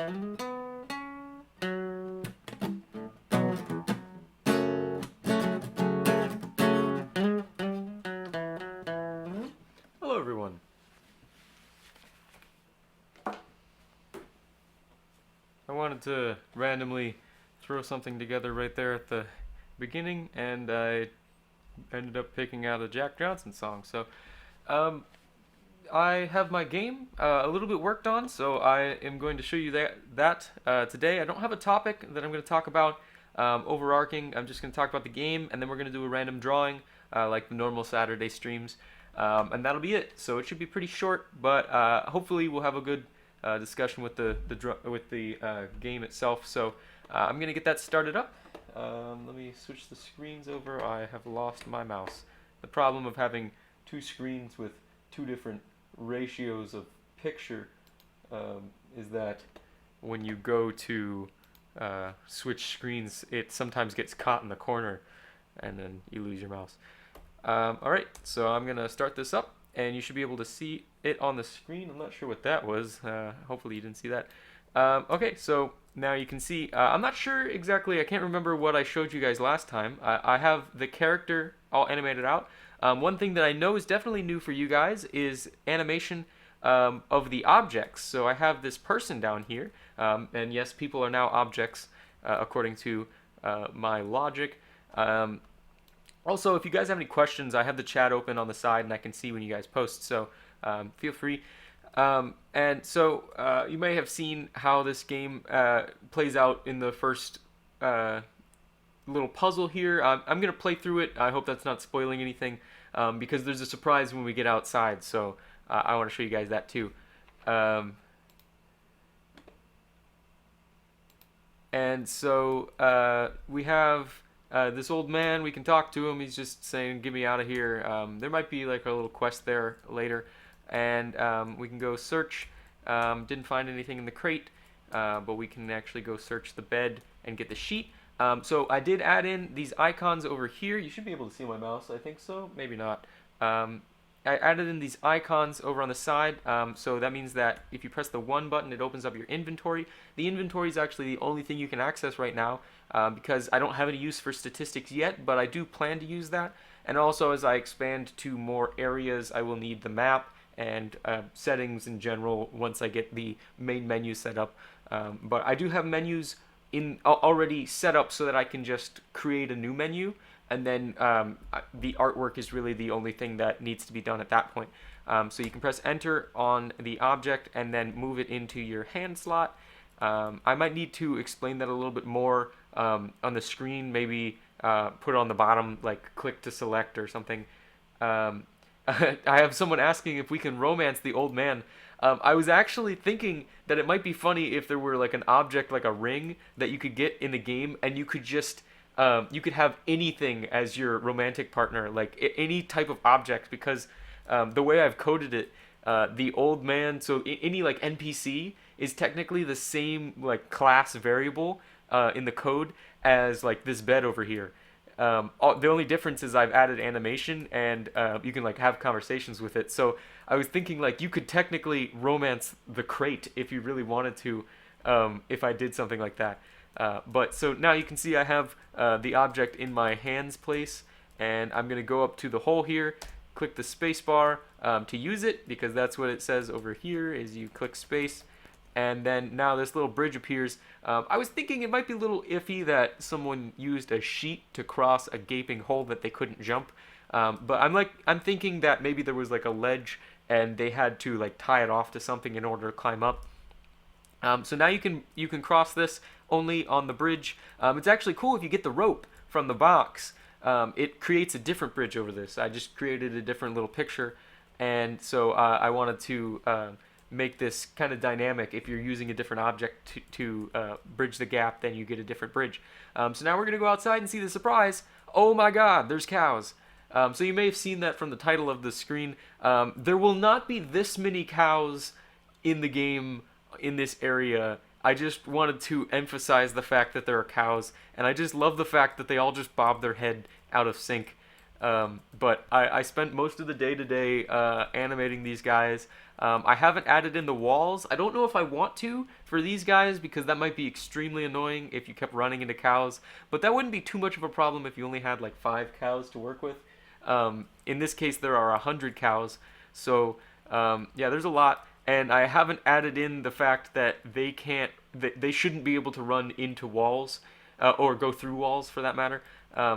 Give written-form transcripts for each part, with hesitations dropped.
Hello everyone. I wanted to randomly throw something together right there at the beginning, and I ended up picking out a Jack Johnson song. So, um, I have my game a little bit worked on, so I am going to show you that today. I don't have a topic that I'm going to talk about overarching. I'm just going to talk about the game, and then we're going to do a random drawing like the normal Saturday streams, and that'll be it. So it should be pretty short, but hopefully we'll have a good discussion with the game itself. So I'm going to get that started up. Let me switch the screens over. I have lost my mouse. The problem of having two screens with two different ratios of picture is that when you go to switch screens, it sometimes gets caught in the corner and then you lose your mouse. Alright, so I'm going to start this up and you should be able to see it on the screen. I'm not sure what that was. Hopefully you didn't see that. Okay, so now you can see, I'm not sure exactly, I can't remember what I showed you guys last time. I have the character all animated out. One thing that I know is definitely new for you guys is animation of the objects. So I have this person down here, and yes, people are now objects according to my logic. Also, if you guys have any questions, I have the chat open on the side and I can see when you guys post, so feel free. And so you may have seen how this game plays out in the first little puzzle here. I'm going to play through it. I hope that's not spoiling anything because there's a surprise when we get outside, so I want to show you guys that too. And so we have this old man. We can talk to him. He's just saying, "Get me out of here." There might be like a little quest there later. And we can go search. Didn't find anything in the crate, but we can actually go search the bed and get the sheet. So I did add in these icons over here. You should be able to see my mouse, I think so, maybe not. I added in these icons over on the side, so that means that if you press the 1 button, it opens up your inventory. The inventory is actually the only thing you can access right now because I don't have any use for statistics yet, but I do plan to use that. And also, as I expand to more areas, I will need the map and settings in general once I get the main menu set up. But I do have menus already set up so that I can just create a new menu, and then the artwork is really the only thing that needs to be done at that point. So you can press enter on the object and then move it into your hand slot. I might need to explain that a little bit more on the screen, maybe put it on the bottom, like click to select or something. I have someone asking if we can romance the old man. I was actually thinking that it might be funny if there were like an object like a ring that you could get in the game and you could just you could have anything as your romantic partner, like any type of object, because the way I've coded it, the old man, so any like NPC is technically the same like class variable in the code as like this bed over here. The only difference is I've added animation and you can like have conversations with it. So I was thinking like you could technically romance the crate if you really wanted to, if I did something like that. But so now you can see I have the object in my hands place, and I'm going to go up to the hole here, click the space bar to use it, because that's what it says over here is you click space. And then now this little bridge appears. I was thinking it might be a little iffy that someone used a sheet to cross a gaping hole that they couldn't jump. But I'm thinking that maybe there was like a ledge and they had to like tie it off to something in order to climb up. So now you can cross this only on the bridge. It's actually cool if you get the rope from the box. It creates a different bridge over this. I just created a different little picture, and so I wanted to make this kind of dynamic. If you're using a different object to bridge the gap, then you get a different bridge. So now we're going to go outside and see the surprise. Oh my god, there's cows. So you may have seen that from the title of the screen. There will not be this many cows in the game in this area. I just wanted to emphasize the fact that there are cows, and I just love the fact that they all just bob their head out of sync. But I spent most of the day today animating these guys. I haven't added in the walls. I don't know if I want to for these guys because that might be extremely annoying if you kept running into cows. But that wouldn't be too much of a problem if you only had like 5 cows to work with. In this case, there are 100 cows, so yeah, there's a lot. And I haven't added in the fact that they shouldn't be able to run into walls or go through walls for that matter.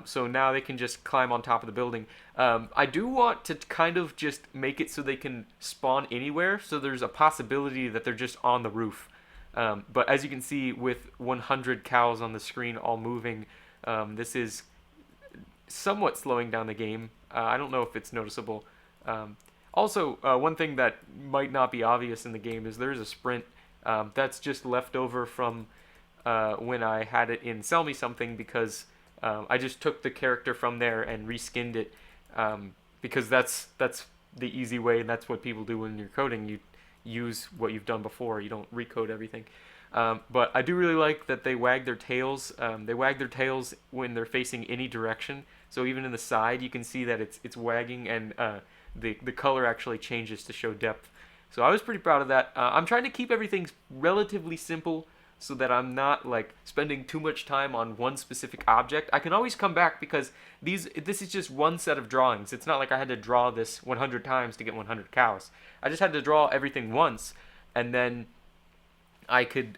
So now they can just climb on top of the building. I do want to kind of just make it so they can spawn anywhere, so there's a possibility that they're just on the roof. But as you can see, with 100 cows on the screen all moving, this is somewhat slowing down the game. I don't know if it's noticeable. Also, one thing that might not be obvious in the game is there's a sprint that's just left over from when I had it in Sell Me Something because I just took the character from there and reskinned it because that's the easy way, and that's what people do when you're coding. You use what you've done before. You don't recode everything. But I do really like that they wag their tails. They wag their tails when they're facing any direction. So even in the side, you can see that it's wagging, and the color actually changes to show depth. So I was pretty proud of that. I'm trying to keep everything relatively simple so that I'm not like spending too much time on one specific object. I can always come back because this is just one set of drawings. It's not like I had to draw this 100 times to get 100 cows. I just had to draw everything once, and then I could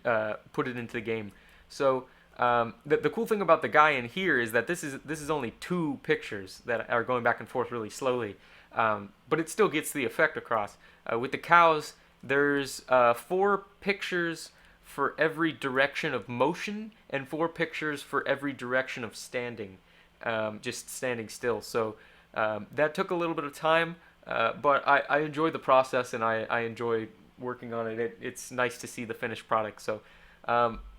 put it into the game. So the cool thing about the guy in here is that this is only 2 pictures that are going back and forth really slowly, but it still gets the effect across. With the cows, there's 4 pictures for every direction of motion and 4 pictures for every direction of standing, just standing still. So that took a little bit of time, but I enjoy the process, and I enjoy working on it. It's nice to see the finished product. So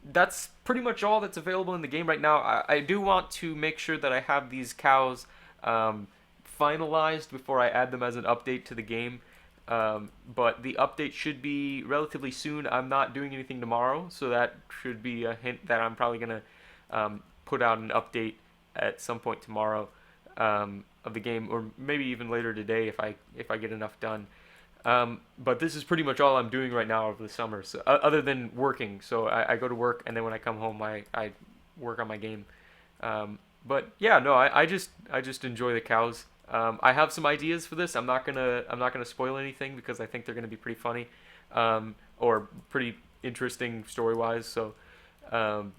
that's pretty much all that's available in the game right now. I do want to make sure that I have these cows finalized before I add them as an update to the game. But the update should be relatively soon. I'm not doing anything tomorrow, so that should be a hint that I'm probably going to put out an update at some point tomorrow of the game, or maybe even later today if I get enough done. But this is pretty much all I'm doing right now over the summer, so, other than working. So I go to work, and then when I come home, I work on my game. But yeah, no, I just enjoy the cows. I have some ideas for this. I'm not gonna spoil anything because I think they're gonna be pretty funny, or pretty interesting story wise. So I'm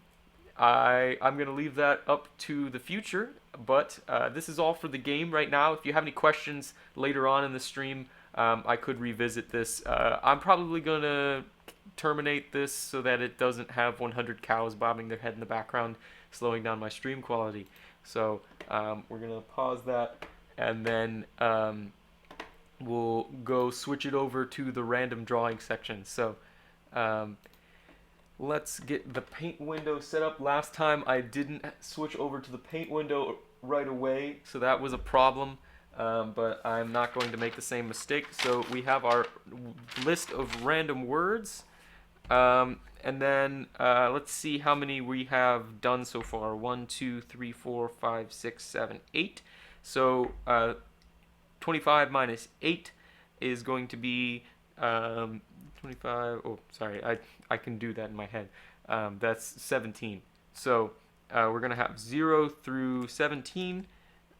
gonna leave that up to the future. But this is all for the game right now. If you have any questions later on in the stream, I could revisit this. I'm probably gonna terminate this so that it doesn't have 100 cows bobbing their head in the background, slowing down my stream quality. So we're gonna pause that, and then we'll go switch it over to the random drawing section. So let's get the paint window set up. Last time I didn't switch over to the paint window right away, so that was a problem. But I'm not going to make the same mistake. So we have our list of random words. And then let's see how many we have done so far. 1, 2, 3, 4, 5, 6, 7, 8. So 25 minus 8 is going to be 25. Oh, sorry, I can do that in my head. That's 17. So we're going to have 0 through 17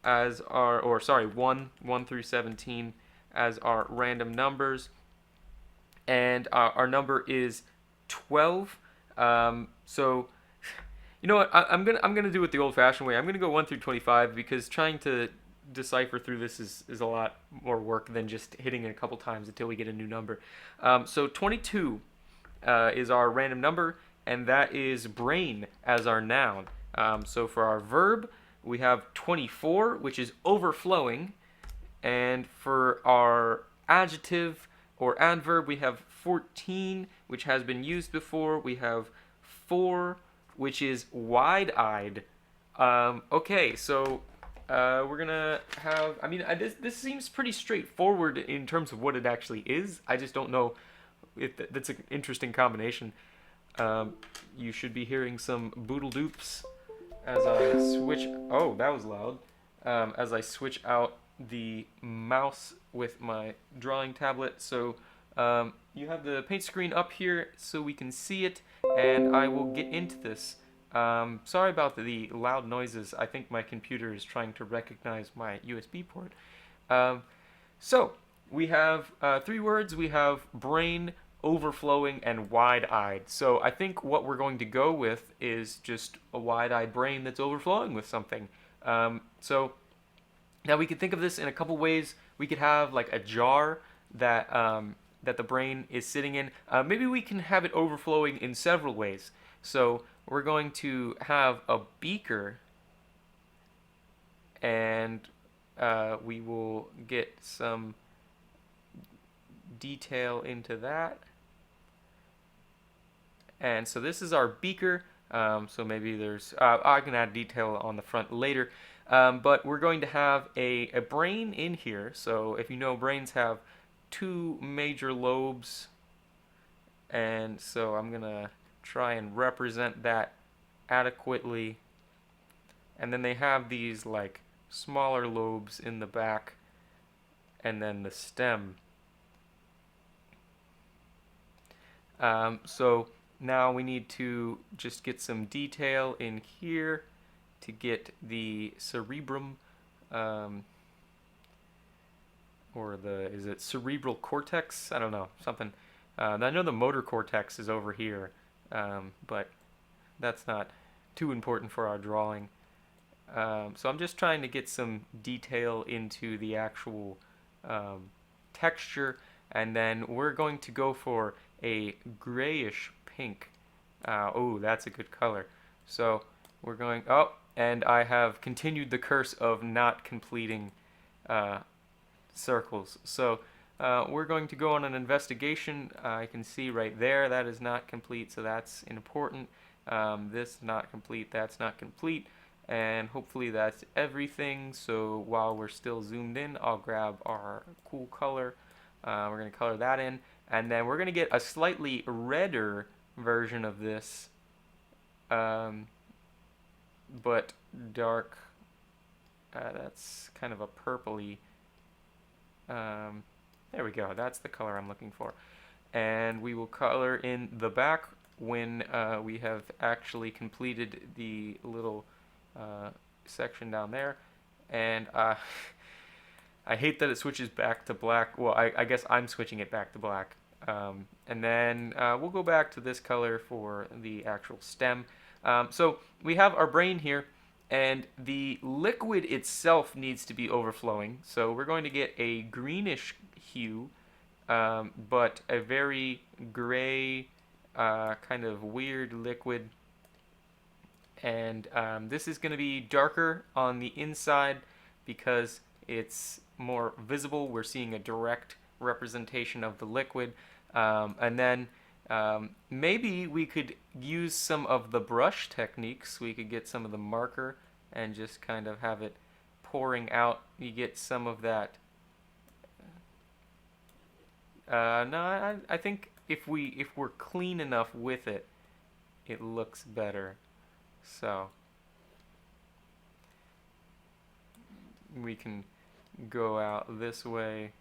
as our, or sorry, 1 through 17 as our random numbers. And our number is 12. So you know what? I'm gonna do it the old-fashioned way. I'm gonna go 1 through 25 because trying to decipher through this is a lot more work than just hitting it a couple times until we get a new number. So 22 is our random number, and that is brain as our noun. So for our verb, we have 24, which is overflowing, and for our adjective or adverb, we have 14, which has been used before. We have 4, which is wide-eyed. Okay, so we're gonna have, I mean, this seems pretty straightforward in terms of what it actually is. I just don't know if that's an interesting combination. You should be hearing some boodle doops as I switch. Oh, that was loud. As I switch out the mouse with my drawing tablet. So You have the paint screen up here so we can see it, and I will get into this. Sorry about the loud noises. I think my computer is trying to recognize my USB port. Um, so, we have three words. We have brain, overflowing, and wide-eyed. So I think what we're going to go with is just a wide-eyed brain that's overflowing with something. So now we could think of this in a couple ways. We could have like a jar that the brain is sitting in. Maybe we can have it overflowing in several ways. So we're going to have a beaker, and we will get some detail into that. And so this is our beaker. So maybe there's, I can add detail on the front later. But we're going to have a brain in here. So if you know, brains have two major lobes. And so I'm going to try and represent that adequately. And then they have these like smaller lobes in the back, and then the stem. So now we need to just get some detail in here to get the cerebrum, or is it cerebral cortex? I don't know, something. I know the motor cortex is over here, but that's not too important for our drawing. So I'm just trying to get some detail into the actual texture, and then we're going to go for a grayish pink. Oh, that's a good color. So we're going, oh, and I have continued the curse of not completing circles. So we're going to go on an investigation. I can see right there that is not complete, so that's important. This not complete, that's not complete. And hopefully that's everything. So while we're still zoomed in, I'll grab our cool color. We're going to color that in. And then we're going to get a slightly redder version of this, but dark. That's kind of a purpley. There we go. That's the color I'm looking for. And we will color in the back when we have actually completed the little section down there. And I hate that it switches back to black. Well, I guess I'm switching it back to black. And then we'll go back to this color for the actual stem. So we have our brain here, and the liquid itself needs to be overflowing. So we're going to get a greenish hue, but a very gray, kind of weird liquid. And this is going to be darker on the inside because it's more visible. We're seeing a direct representation of the liquid. And then maybe we could use some of the brush techniques. We could get some of the marker and just kind of have it pouring out. You get some of that. No, I think if we're clean enough with it, it looks better. So we can go out this way.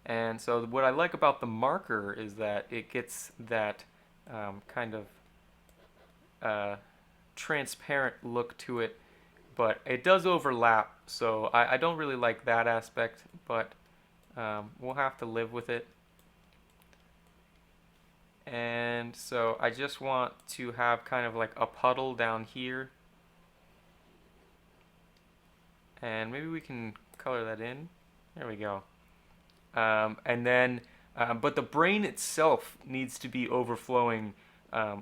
And so what I like about the marker is that it gets that kind of transparent look to it, but it does overlap, so I don't really like that aspect, but we'll have to live with it. And so I just want to have kind of like a puddle down here, and maybe we can color that in. There we go. And then, but the brain itself needs to be overflowing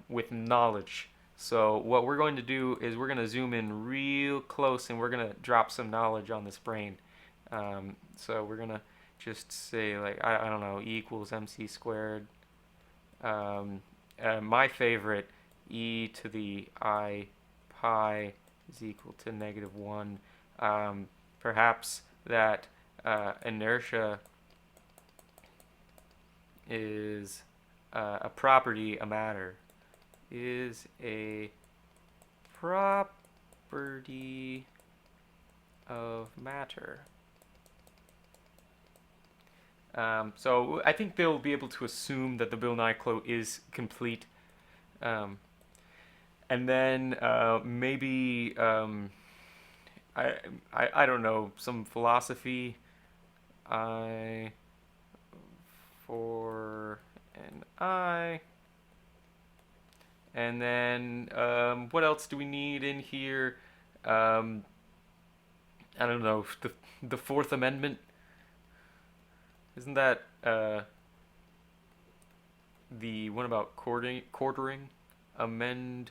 with knowledge. So what we're going to do is we're going to zoom in real close, and we're going to drop some knowledge on this brain. So we're going to just say, like, I don't know, E equals mc squared. My favorite, e to the I pi is equal to -1. Perhaps that inertia is a property, a matter, is a property of matter. So I think they'll be able to assume that the Bill Nye quote is complete. Um, and then maybe I, I don't know, some philosophy. I for an I. And then what else do we need in here? Um, I don't know, the Fourth Amendment. Isn't that the one about quartering? Amendment.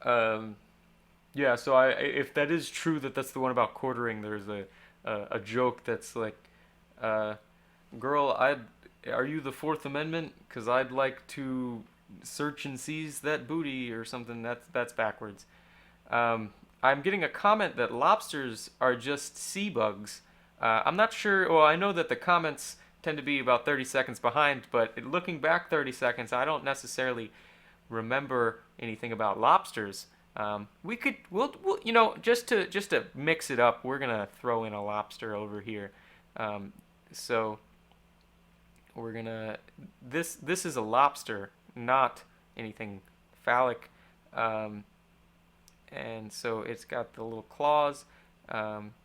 Um, yeah. So if that is true that that's the one about quartering, there's a joke that's like, uh, girl, are you the Fourth Amendment? Cause I'd like to search and seize that booty or something. That's backwards. Um, I'm getting a comment that lobsters are just sea bugs. I'm not sure. Well, I know that the comments tend to be about 30 seconds behind, but looking back 30 seconds, I don't necessarily remember anything about lobsters. We'll just to mix it up, we're gonna throw in a lobster over here. Um, so we're gonna this is a lobster, not anything phallic. Um, and so it's got the little claws, um,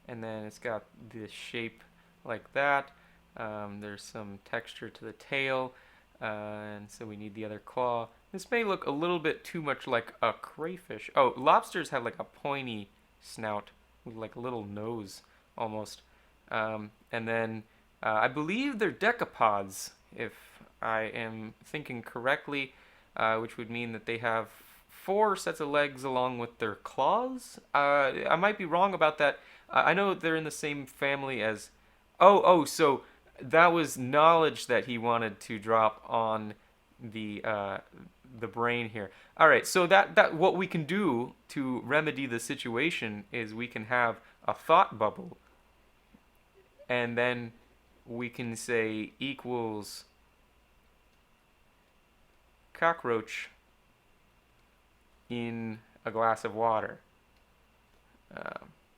and then it's got the shape like that. There's some texture to the tail, and so we need the other claw. This may look a little bit too much like a crayfish. Oh, lobsters have like a pointy snout with like a little nose almost. And then I believe they're decapods, if I am thinking correctly, which would mean that they have four sets of legs along with their claws. I might be wrong about that. I know they're in the same family as. So that was knowledge that he wanted to drop on the brain here. All right, so that what we can do to remedy the situation is we can have a thought bubble, and then we can say equals cockroach in a glass of water.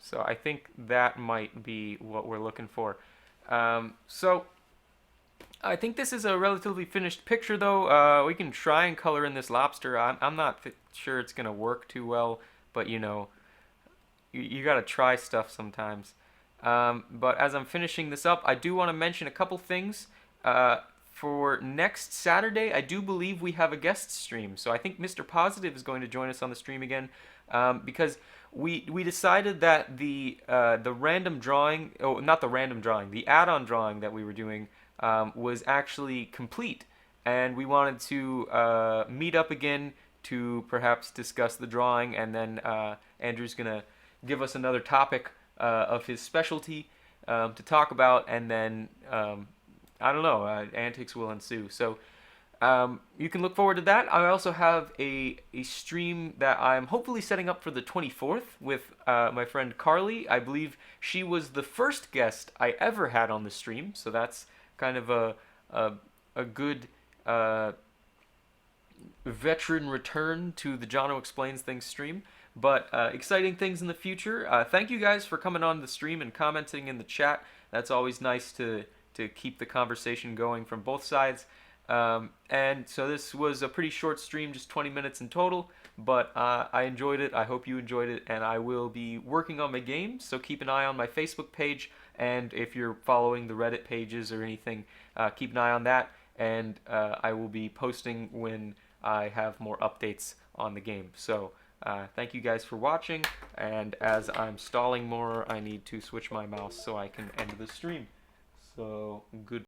So I think that might be what we're looking for. So I think this is a relatively finished picture, though. We can try and color in this lobster. I'm not sure it's gonna work too well, but you gotta try stuff sometimes. But as I'm finishing this up, I do want to mention a couple things. For next Saturday, I do believe we have a guest stream. So I think Mr. Positive is going to join us on the stream again, because we decided that the random drawing, oh, not the random drawing, the add-on drawing that we were doing was actually complete, and we wanted to meet up again to perhaps discuss the drawing, and then Andrew's gonna give us another topic of his specialty to talk about, and then I don't know, antics will ensue. So you can look forward to that. I also have a stream that I'm hopefully setting up for the 24th with my friend Carly. I believe she was the first guest I ever had on the stream, so that's kind of a good veteran return to the Jono Explains Things stream. But exciting things in the future. Thank you guys for coming on the stream and commenting in the chat. That's always nice to keep the conversation going from both sides. And so this was a pretty short stream, just 20 minutes in total. But I enjoyed it. I hope you enjoyed it. And I will be working on my game, so keep an eye on my Facebook page. And if you're following the Reddit pages or anything, keep an eye on that. And I will be posting when I have more updates on the game. So thank you guys for watching. And as I'm stalling more, I need to switch my mouse so I can end the stream. So good.